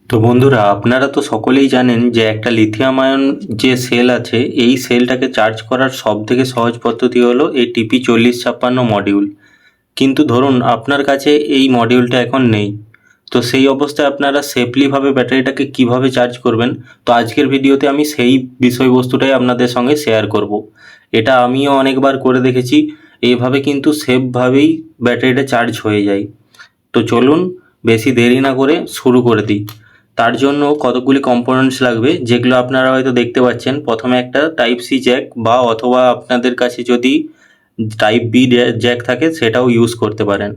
তো বন্ধুরা, আপনারা তো সকলেই জানেন যে একটা লিথিয়াম আয়ন যে সেল আছে, এই সেলটাকে চার্জ করার সবথেকে সহজ পদ্ধতি হলো এই TP4056 মডিউল। কিন্তু ধরুন আপনার কাছে এই মডিউলটা এখন নেই, তো সেই অবস্থায় আপনারা সেফলিভাবে ব্যাটারিটাকে কিভাবে চার্জ করবেন, তো আজকের ভিডিওতে আমি সেই বিষয়বস্তুটাই আপনাদের সঙ্গে শেয়ার করব। এটা আমিও অনেকবার করে দেখেছি, এইভাবে কিন্তু সেফভাবেই ব্যাটারিটা চার্জ হয়ে যায়। তো চলুন বেশি দেরি না করে শুরু করে দিই। তার জন্য কতগুলি কম্পোনেন্টস লাগবে, যেগুলো আপনারা হয়তো দেখতে পাচ্ছেন। প্রথমে একটা টাইপ সি জ্যাক, বা অথবা আপনাদের কাছে যদি টাইপ বি জ্যাক থাকে সেটাও ইউজ করতে পারেন।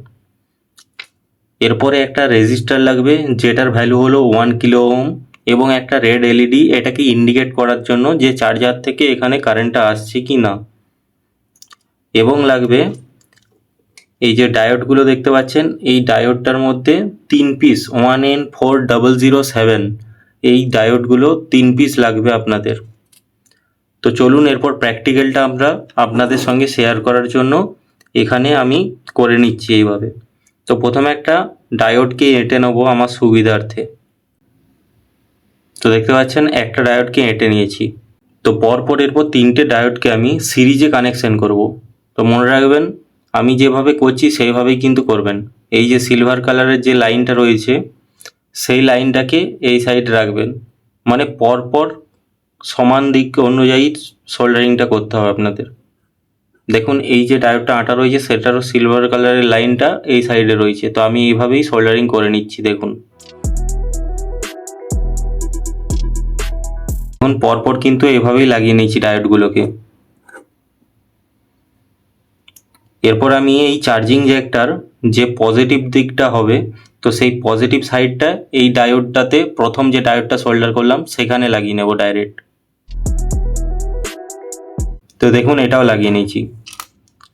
এরপরে একটা রেজিস্টার লাগবে, যেটার ভ্যালু হলো 1 কিলো ওহম, এবং একটা রেড এলইডি, এটাকে ইন্ডিকেট করার জন্য যে চার্জার থেকে এখানে কারেন্টটা আসছে কি না। এবং লাগবে এই যে ডায়োডগুলো দেখতে পাচ্ছেন, এই ডায়োডটার মধ্যে 3 পিস 1N4007, এই ডায়োডগুলো 3 পিস লাগবে আপনাদের। তো চলুন এরপর প্র্যাকটিক্যালটা আমরা আপনাদের সঙ্গে শেয়ার করার জন্য এখানে আমি করে নিচ্ছি এইভাবে। তো প্রথমে একটা ডায়োডকে এঁটে নেবো আমার সুবিধার্থে। তো দেখতে পাচ্ছেন একটা ডায়োডকে এঁটে নিয়েছি। তো পরপর এরপর 3টে ডায়োডকে আমি সিরিজে কানেকশন করব। তো মনে রাখবেন, আমি যেভাবে করছি সেইভাবেই কিন্তু করবেন। এই যে সিলভার কালারের যে লাইনটা রয়েছে, সেই লাইনটাকে এই সাইডে রাখবেন, মানে পরপর সমান দিক অনুযায়ী সোল্ডারিংটা করতে হবে আপনাদের। দেখুন এই যে ডায়োডটা আটা রয়েছে, সেটারও সিলভার কালারের লাইনটা এই সাইডে রয়েছে। তো আমি এইভাবেই সোল্ডারিং করে নিচ্ছি। দেখুন এখন পরপর কিন্তু এভাবেই লাগিয়ে নিচ্ছি ডায়োডগুলোকে। এরপর আমি এই চার্জিং জ্যাকটার যে পজিটিভ দিকটা হবে, তো সেই পজিটিভ সাইডটা এই ডায়োডটাতে, প্রথম যে ডায়োডটা সোল্ডার করলাম সেখানে লাগিয়ে নেব ডাইরেক্ট। তো দেখুন এটাও লাগিয়ে নিয়েছি।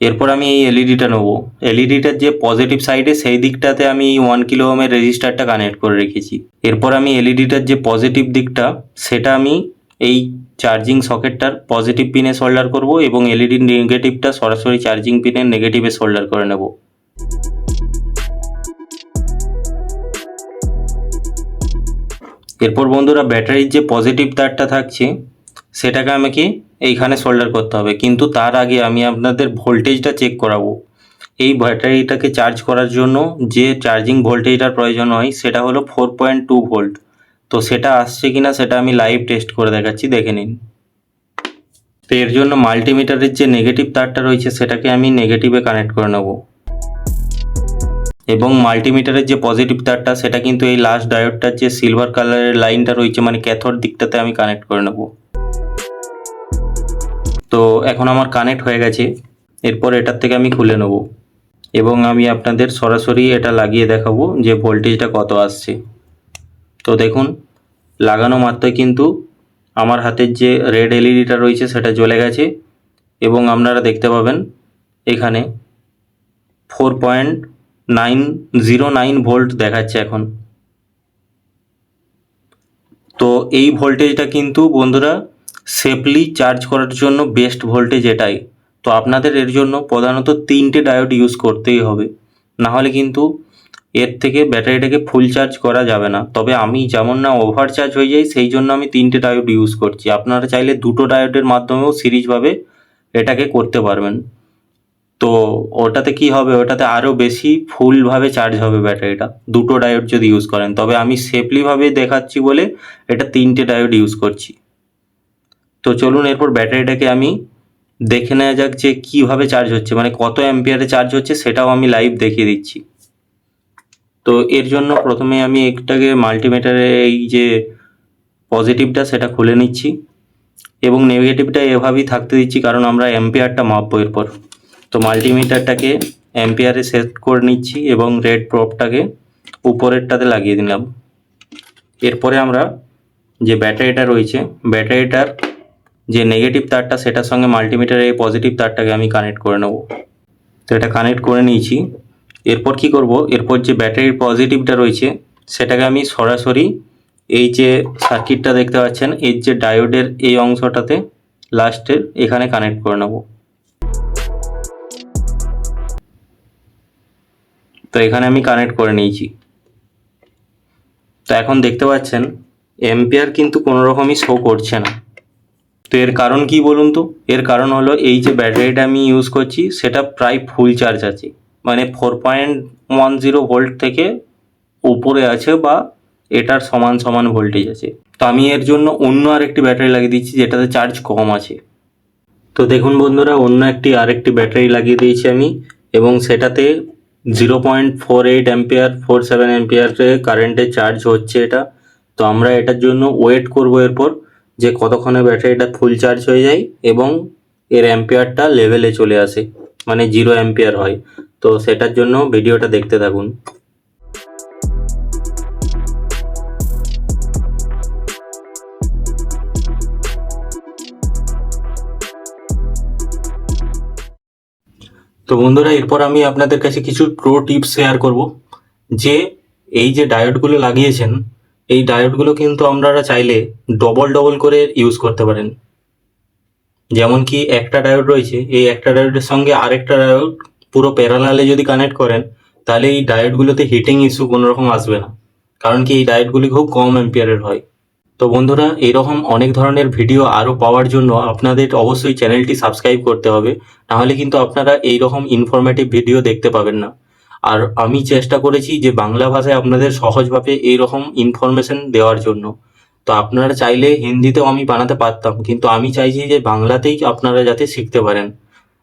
এরপর আমি এই এলইডিটা নেব। এলইডিটার যে পজিটিভ সাইডে সেই দিকটাতে আমি এই 1 কিলো ওহমের রেজিস্টারটা কানেক্ট করে রেখেছি। এরপর আমি এলইডিটার যে পজিটিভ দিকটা, সেটা আমি এই চার্জিং সকেটটার পজিটিভ পিনে সোল্ডার করব, এবং এলইডির নেগেটিভটা সরাসরি চার্জিং পিনের নেগেটিভে সোল্ডার করে নেব। এরপর বন্ধুরা, ব্যাটারির যে পজিটিভ তারটা থাকছে সেটাকে আমাকে এইখানে সোল্ডার করতে হবে, কিন্তু তার আগে আমি আপনাদের ভোল্টেজটা চেক করাবো। এই ব্যাটারিটাকে চার্জ করার জন্য যে চার্জিং ভোল্টেজটার প্রয়োজন হয় সেটা হলো 4.2 ভোল্ট। তো সেটা আসছে কিনা সেটা আমি লাইভ টেস্ট করে দেখাচ্ছি, দেখে নিন। তো এর জন্য মাল্টিমিটারের যে নেগেটিভ তারটা রয়েছে সেটাকে আমি নেগেটিভে কানেক্ট করে নেব, এবং মাল্টিমিটারের যে পজিটিভ তারটা সেটা কিন্তু এই লাস্ট ডায়োডটার যে সিলভার কালারের লাইনটা রয়েছে, মানে ক্যাথোড দিকটাতে আমি কানেক্ট করে নেব। তো এখন আমার কানেক্ট হয়ে গেছে। এরপর এটার থেকে আমি খুলে নেব, এবং আমি আপনাদের সরাসরি এটা লাগিয়ে দেখাবো যে ভোল্টেজটা কত আসছে। তো দেখুন লাগানো মাত্রই কিন্তু আমার হাতের যে রেড এলইডিটা রয়েছে সেটা জ্বলে গেছে, এবং আপনারা দেখতে পাবেন এখানে 4.909 ভোল্ট দেখাচ্ছে এখন। তো এই ভোল্টেজটা কিন্তু বন্ধুরা সেফলি চার্জ করার জন্য বেস্ট ভোল্টেজ এটাই। তো আপনাদের এর জন্য প্রধানত 3টে ডায়োড ইউজ করতেই হবে, না হলে কিন্তু এর থেকে ব্যাটারিটাকে ফুল চার্জ করা যাবে না। তবে আমি যেমন না ওভার চার্জ হয়ে যাই, সেই জন্য আমি 3টে ডায়োড ইউজ করছি। আপনারা চাইলে 2টো ডায়োডের মাধ্যমেও সিরিজভাবে এটাকে করতে পারবেন। তো ওটাতে কি হবে, ওটাতে আরও বেশি ফুলভাবে চার্জ হবে ব্যাটারিটা, 2টো ডায়োড যদি ইউজ করেন। তবে আমি সেফলিভাবে দেখাচ্ছি বলে এটা 3টে ডায়োড ইউজ করছি। তো চলুন এরপর ব্যাটারিটাকে আমি দেখে নেওয়া যাক যে কীভাবে চার্জ হচ্ছে, মানে কত অ্যাম্পিয়ারে চার্জ হচ্ছে সেটাও আমি লাইভ দেখিয়ে দিচ্ছি। তো এর জন্য প্রথমে আমি একটাকে মাল্টিমিটারে এই যে পজিটিভটা সেটা খুলে নিচ্ছি, এবং নেগেটিভটা এভাবেই থাকতে দিচ্ছি, কারণ আমরা অ্যাম্পিয়ারটা মাপবো এরপর। তো মাল্টিমিটারটাকে অ্যাম্পিয়ারে সেট করে নিচ্ছি, এবং রেড প্রবটাকে উপরেরটাতে লাগিয়ে দিলাম। এরপরে আমরা যে ব্যাটারিটা রয়েছে, ব্যাটারিটার যে নেগেটিভ তারটা সেটার সঙ্গে মাল্টিমিটারের এই পজিটিভ তারটাকে আমি কানেক্ট করে নেব। তো এটা কানেক্ট করে নিয়েছি। এরপর কি করব, এরপর যে ব্যাটারির পজিটিভটা রয়েছে সেটাকে আমি সরাসরি এই যে সার্কিটটা দেখতে পাচ্ছেন, এর যে ডায়োডের এই অংশটাতে লাস্টের এখানে কানেক্ট করে নেব। তো এখানে আমি কানেক্ট করে নিয়েছি। তো এখন দেখতে পাচ্ছেন এম্পিয়ার কিন্তু কোনো রকমই শো করছে না। তো এর কারণ কি বলুন তো? এর কারণ হলো এই যে ব্যাটারিটা আমি ইউজ করছি সেটা প্রায় ফুল চার্জ আছে, মানে 4.10 ভোল্ট থেকে উপরে আছে, বা এটার সমান সমান ভোল্টেজ আছে। তো আমি এর জন্য অন্য আরেকটি ব্যাটারি লাগিয়ে দিচ্ছি যেটাতে চার্জ কম আছে। তো দেখুন বন্ধুরা, অন্য আরেকটি ব্যাটারি লাগিয়ে দিয়েছি আমি, এবং সেটাতে 0.48 অ্যাম্পিয়ার 47 অ্যাম্পিয়ারে কারেন্টে চার্জ হচ্ছে এটা। তো আমরা এটার জন্য ওয়েট করব এরপর যে কতক্ষণে ব্যাটারিটা ফুল চার্জ হয়ে যায় এবং এর অ্যাম্পিয়ারটা লেভেলে চলে আসে, মানে 0 অ্যাম্পিয়ার হয়। তো সেটার জন্য ভিডিওটা দেখতে থাকুন। তো বন্ধুরা, এরপর আমি আপনাদের কাছে কিছু প্রো টিপস শেয়ার করব যে এই যে ডায়োডগুলো লাগিয়েছেন এই ডায়োডগুলো কিন্তু আপনারা চাইলে ডবল ডবল করে ইউজ করতে পারেন। যেমন কি একটা ডায়োড রয়েছে, এই একটা ডায়োডের সঙ্গে আরেকটা ডায়োড পুরো প্যারালালে যদি কানেক্ট করেন তাহলে এই ডায়োডগুলোতে হিটিং ইস্যু কোনো রকম আসবে না, কারণ কি এই ডায়োডগুলি খুব কম অ্যাম্পিয়ারের হয়। তো বন্ধুরা, এরকম অনেক ধরনের ভিডিও আরও পাওয়ার জন্য আপনাদের অবশ্যই চ্যানেলটি সাবস্ক্রাইব করতে হবে, নাহলে কিন্তু আপনারা এইরকম ইনফরমেটিভ ভিডিও দেখতে পাবেন না। আর আমি চেষ্টা করেছি যে বাংলা ভাষায় আপনাদের সহজভাবে এইরকম ইনফরমেশন দেওয়ার জন্য। তো আপনারা চাইলে হিন্দিতেও আমি বানাতে পারতাম, কিন্তু আমি চাইছি যে বাংলাতেই আপনারা যাতে শিখতে পারেন।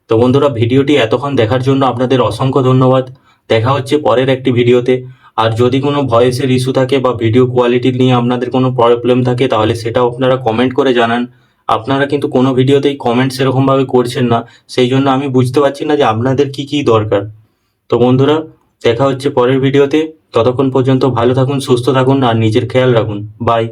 তো বন্ধুরা, ভিডিওটি এতক্ষণ দেখার জন্য আপনাদের অসংখ্য ধন্যবাদ। দেখা হচ্ছে পরের একটি ভিডিওতে। আর যদি কোনো ভয়েসের ইস্যু থাকে বা ভিডিও কোয়ালিটি নিয়ে আপনাদের কোনো প্রবলেম থাকে তাহলে সেটাও আপনারা কমেন্ট করে জানান। আপনারা কিন্তু কোনো ভিডিওতেই কমেন্ট সেরকমভাবে করছেন না, সেই জন্য আমি বুঝতে পারছি না যে আপনাদের কি কি দরকার। তো বন্ধুরা, দেখা হচ্ছে পরের ভিডিওতে। ততক্ষণ পর্যন্ত ভালো থাকুন, সুস্থ থাকুন আর নিজের খেয়াল রাখুন। বাই।